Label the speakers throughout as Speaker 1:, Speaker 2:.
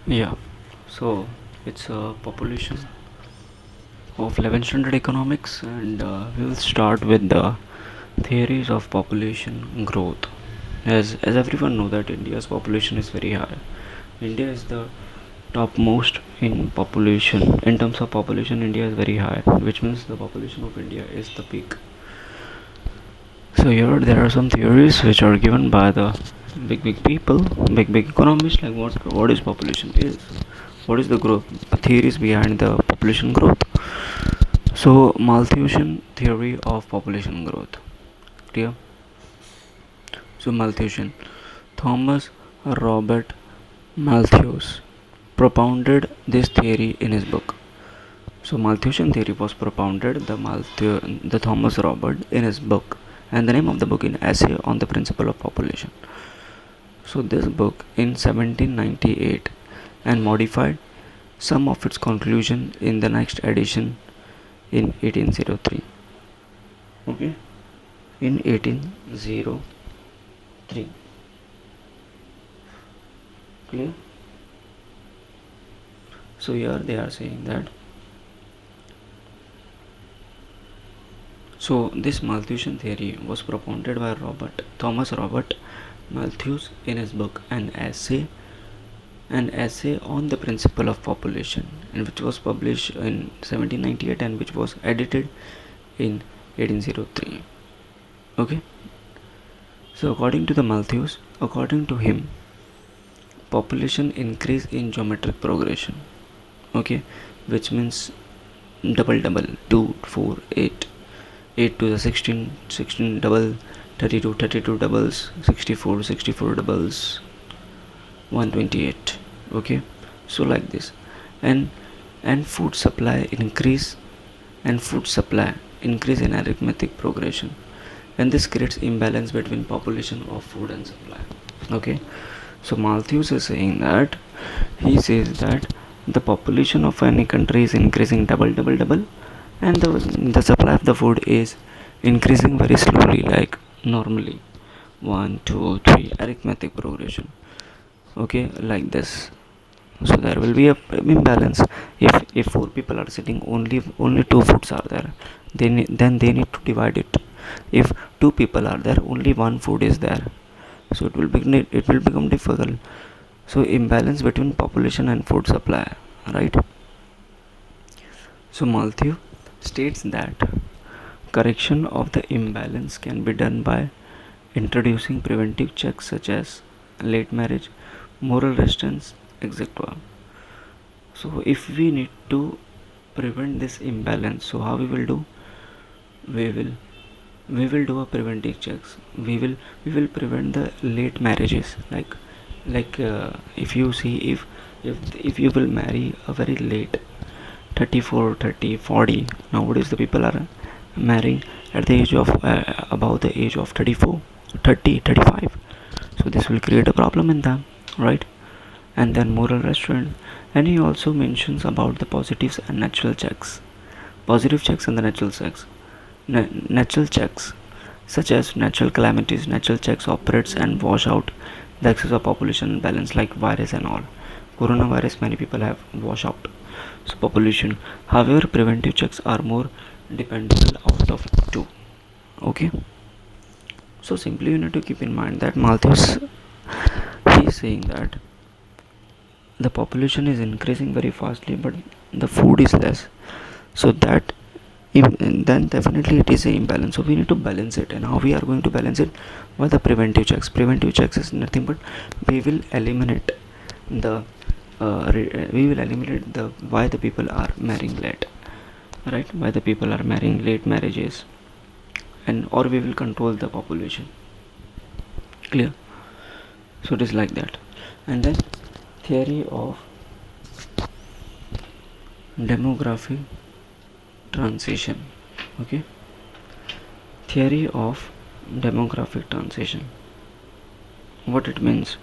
Speaker 1: Yeah, so it's a population of 11th standard economics, and we will start with the theories of population growth. As everyone know that India's population is very high. India is the topmost in population. In terms of population, India is very high, which means the population of India is the peak. So here there are some theories which are given by the big people, big economists, like what is population is, what is the growth, the theories behind the population growth. So Malthusian theory of population growth. Clear? So Malthusian, Thomas Robert Malthus propounded this theory in his book. So Malthusian theory was propounded the Thomas Robert in his book, and the name of the book in Essay on the Principle of Population. So this book in 1798 and modified some of its conclusion in the next edition in 1803. Okay, in 1803. Clear? So here they are saying that. So this Malthusian theory was propounded by Thomas Robert Malthus in his book an essay on the principle of population, and which was published in 1798 and which was edited in 1803. Okay, so according to the Malthus, according to him, population increase in geometric progression. Okay, which means double 2 4 8 8 to the 16 16 double 32 32 doubles 64 64 doubles 128. Okay, so like this, and food supply increase in arithmetic progression, and this creates imbalance between population of food and supply. Okay, so Malthus is saying that, he says that the population of any country is increasing double, and the supply of the food is increasing very slowly, like normally 1 2 3 arithmetic progression. Okay, like this. So there will be a imbalance. If four people are sitting, only two foods are there, then they need to divide it. If two people are there, only one food is there, so it will become difficult. So imbalance between population and food supply, right? So Malthus states that correction of the imbalance can be done by introducing preventive checks such as late marriage, moral restraints, etc. So if we need to prevent this imbalance, so how we will do? We will do a preventive checks. We will prevent the late marriages. If you see, if you will marry a very late 34 30 40, nowadays the people are marrying at the age of about the age of 34 30 35. So this will create a problem in them, right? And then moral restraint, and he also mentions about the positives and natural checks, positive checks and the natural checks. Natural checks such as natural calamities, natural checks operates and wash out the excess of population balance, like virus and all. Coronavirus, many people have wash out so population. However, preventive checks are more dependable out of two. Okay, so simply you need to keep in mind that Malthus, he is saying that the population is increasing very fastly, but the food is less, so that then definitely it is a imbalance. So we need to balance it, and how we are going to balance it? By the preventive checks is nothing but we will eliminate the why the people are marrying late, right? Why the people are marrying late marriages, and or we will control the population. Clear? So it is like that. And then theory of demographic transition. Okay, theory of demographic transition, what it means?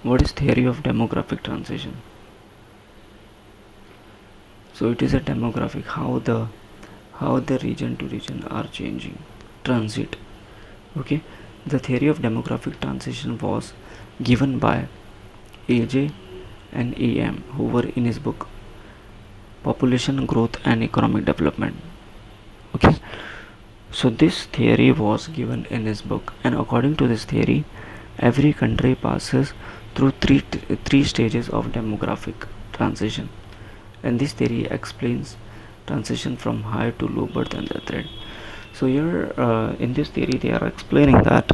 Speaker 1: What is theory of demographic transition? So it is a demographic, how the region to region are changing, transit. Okay, the theory of demographic transition was given by AJ and EM Hoover in his book Population Growth and Economic Development. Okay, so this theory was given in his book, and according to this theory, every country passes through three stages of demographic transition, and this theory explains transition from high to low birth and death rate. So here, in this theory, they are explaining that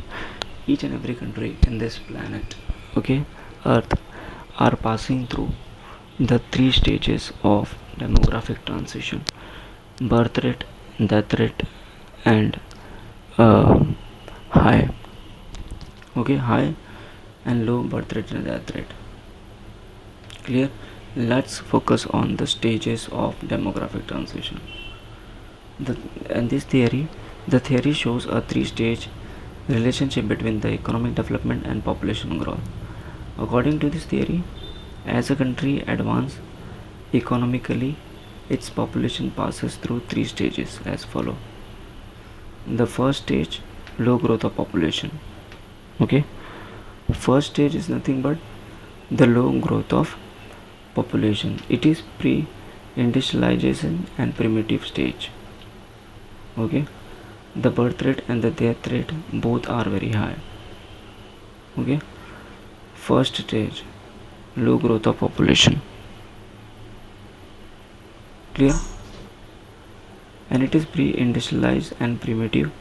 Speaker 1: each and every country in this planet, okay, Earth, are passing through the three stages of demographic transition: birth rate, death rate, and uh, high, okay, high and low birth rate and death rate. Clear? Let's focus on the stages of demographic transition. And this theory, the theory shows a three-stage relationship between the economic development and population growth. According to this theory, as a country advances economically, its population passes through three stages as follow. The first stage, low growth of population. Okay, first stage is nothing but the low growth of population. It is pre-industrialization and primitive stage. Okay, the birth rate and the death rate both are very high. Okay, first stage, low growth of population. Clear? And it is pre-industrialized and primitive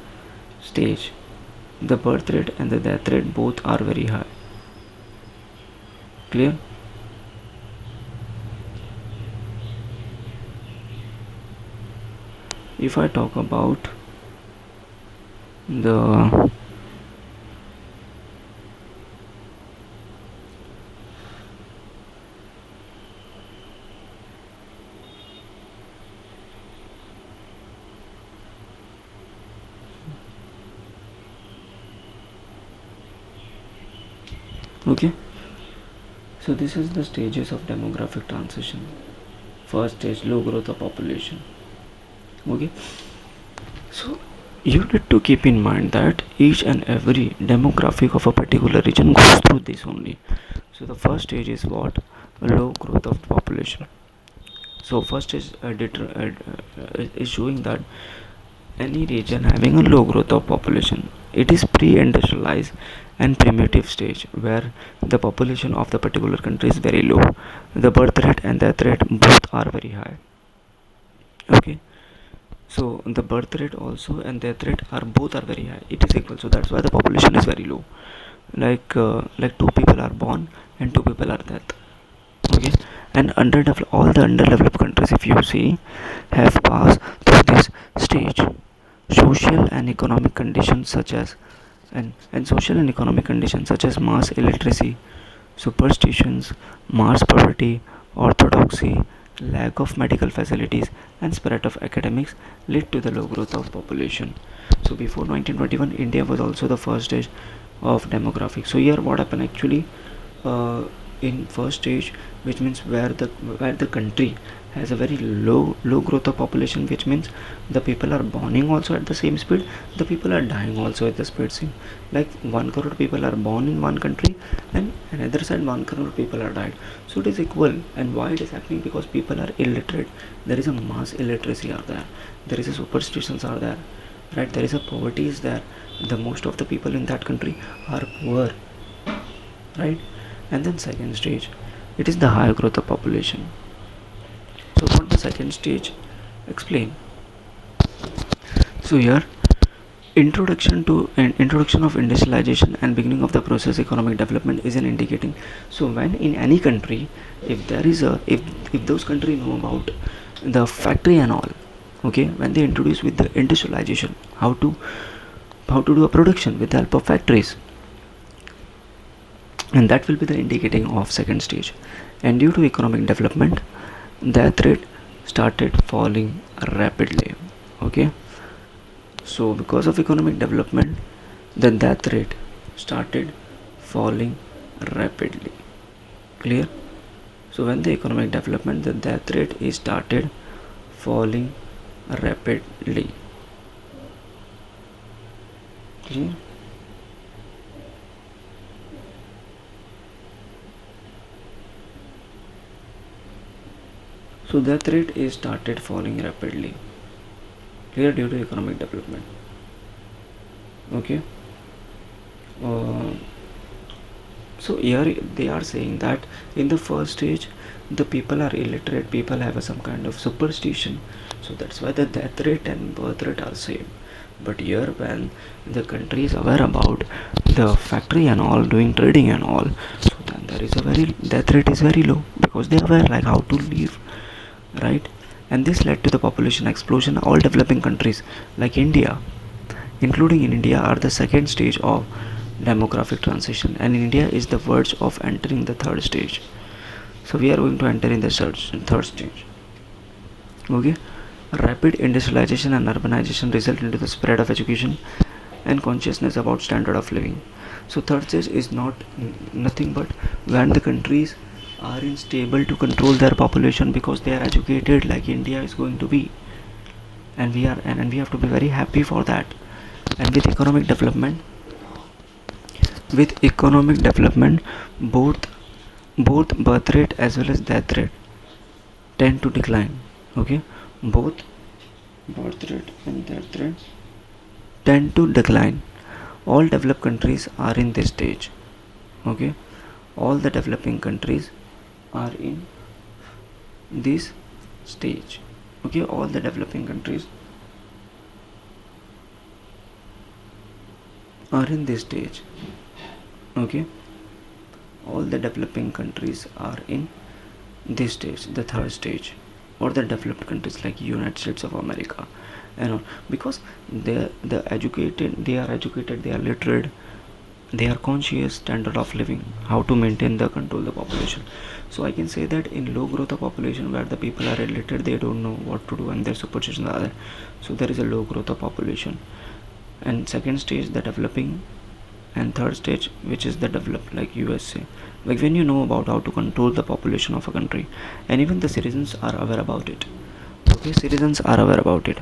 Speaker 1: stage. The birth rate and the death rate both are very high. Clear? If I talk about the okay, so this is the stages of demographic transition. First stage, low growth of population. Okay, so you need to keep in mind that each and every demographic of a particular region goes through this only. So the first stage is what? Low growth of population. So first is showing that any region having a low growth of population, it is pre-industrialized and primitive stage where the population of the particular country is very low. The birth rate and death rate both are very high. Okay, so the birth rate also and death rate are both are very high. It is equal, so that's why the population is very low. Like two people are born and two people are dead. Okay, and all the underdeveloped countries, if you see, have passed through this stage. Social and economic conditions such as and social and economic conditions such as mass illiteracy, superstitions, mass poverty, orthodoxy, lack of medical facilities, and spread of academics led to the low growth of population. So before 1921, India was also the first stage of demographics. So here, what happened actually? In first stage, which means where the country has a very low growth of population, which means the people are borning also at the same speed, the people are dying also at the speed same. Like 1 crore people are born in one country, and another side 1 crore people are died. So it is equal. And why it is happening? Because people are illiterate. There is a mass illiteracy are there is a superstitions are there, right? There is a poverty is there. The most of the people in that country are poor, right? And then second stage, it is the higher growth of population. So what the second stage explain? So here, introduction of industrialization and beginning of the process economic development is an indicating. So when in any country, if there is a if those country know about the factory and all, okay, when they introduce with the industrialization, how to do a production with the help of factories, and that will be the indicating of second stage. And due to economic development, death rate started falling rapidly. Okay, so because of economic development, the death rate started falling rapidly. Clear? So when the economic development, the death rate is started falling rapidly. Clear? So death rate is started falling rapidly here due to economic development. Okay. uh, so here they are saying that in the first stage the people are illiterate, people have some kind of superstition, so that's why the death rate and birth rate are same. But here when the country is aware about the factory and all doing trading and all, so then there is a very death rate is very low because they are aware like how to live, right? And this led to the population explosion. All developing countries like India, including in India, are the second stage of demographic transition, and India is the verge of entering the third stage. So we are going to enter in the third stage. Okay. Rapid industrialization and urbanization result into the spread of education and consciousness about standard of living. So third stage is not nothing but when the countries are unstable to control their population because they are educated like India is going to be, and we have to be very happy for that. And with economic development, both birth rate as well as death rate tend to decline. Okay, both birth rate and death rate tend to decline. All developed countries are in this stage. Okay, all the developing countries are in this stage. Okay, all the developing countries are in this stage. Okay, all the developing countries are in this stage, the third stage, or the developed countries like United States of America and all, because they are educated, they are literate, they are conscious standard of living, how to maintain the control the population. So I can say that in low growth of population where the people are illiterate, they don't know what to do and their superstitions are there, so there is a low growth of population. And second stage the developing, and third stage which is the developed like USA, like when you know about how to control the population of a country, and even the citizens are aware about it. Okay, citizens are aware about it.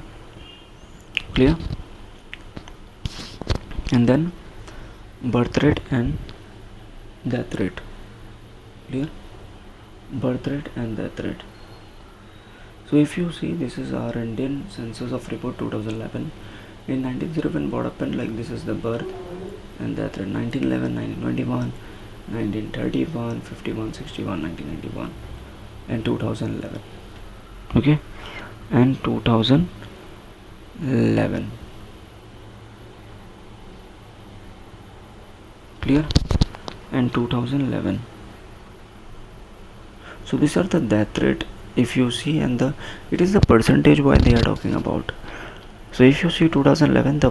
Speaker 1: Clear? And then birth rate and death rate. Clear? Birth rate and death rate. So if you see, this is our Indian census of report 2011. In 1901 what happened, like this is the birth and death rate. 1911, 1921, 1931, 51, 61, 1991 and 2011. Okay, and 2011. Clear? And 2011. So these are the death rate if you see, and it is the percentage why they are talking about. So if you see 2011, the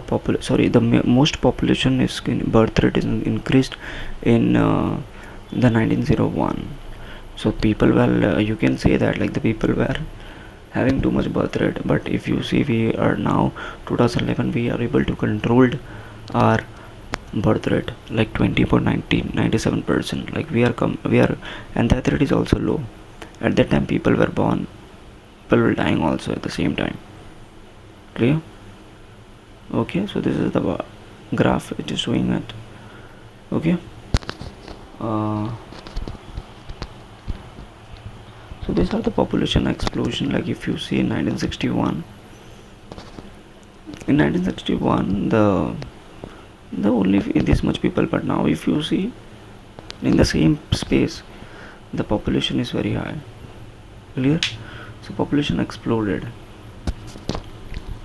Speaker 1: most population is birth rate is increased in the 1901. So people were you can say that like the people were having too much birth rate, but if you see we are now 2011 we are able to control our birth rate like 97%, like we are, and that rate is also low. At that time people were born, people were dying also at the same time. Clear? Okay, so this is the graph it is showing it. Okay, so these are the population explosion. Like if you see in 1961, the only this much people, but now if you see in the same space the population is very high. Clear? So population exploded.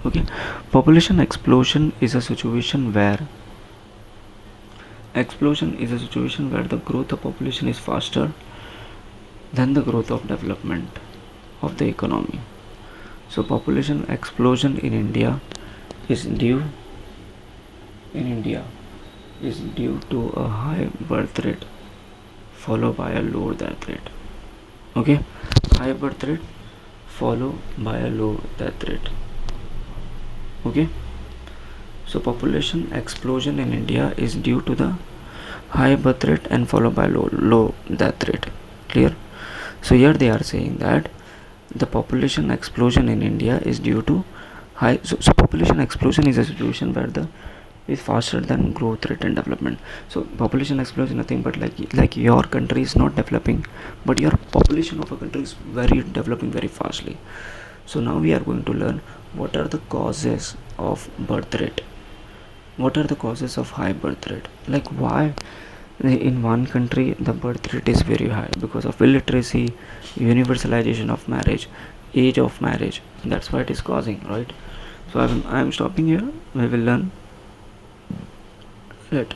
Speaker 1: Okay, population explosion is a situation where the growth of population is faster than the growth of development of the economy. So population explosion in India is due to a high birth rate followed by a low death rate. Okay, high birth rate followed by a low death rate. Okay, so population explosion in India is due to the high birth rate and followed by low death rate. Clear? So here they are saying that the population explosion in India is due to high. So population explosion is a situation where the is faster than growth rate and development. So population explosion is nothing but like your country is not developing, but your population of a country is very developing very fastly. So now we are going to learn what are the causes of birth rate. What are the causes of high birth rate? Like why in one country the birth rate is very high? Because of illiteracy, universalization of marriage, age of marriage. That's why it is causing, right? So I'm stopping here. We will learn it.